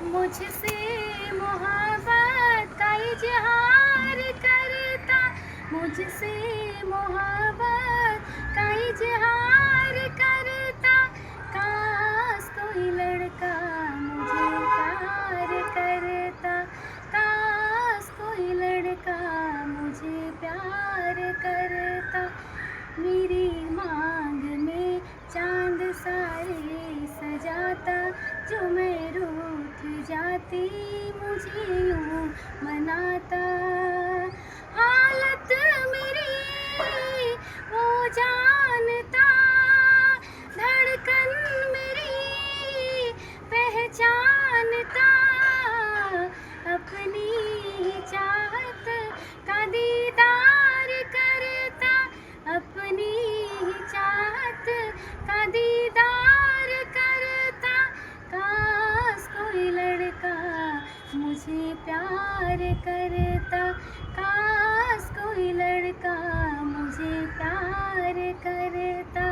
मुझसे मोहब्बत का इजहार करता, मुझसे मोहब्बत का इजहार करता। काश कोई लड़का मुझे प्यार करता, काश कोई लड़का मुझे प्यार करता। मेरी मांग में चांद सारे सजाता, जो मैं रूठ जाती मुझे यूं मनाता। हालत मेरी वो जानता, धड़कन मेरी पहचानता। अपनी चाहत का दीदार करता, अपनी चाहत का दीदार करता। काश कोई लड़का मुझे प्यार करता, काश कोई लड़का मुझे प्यार करता।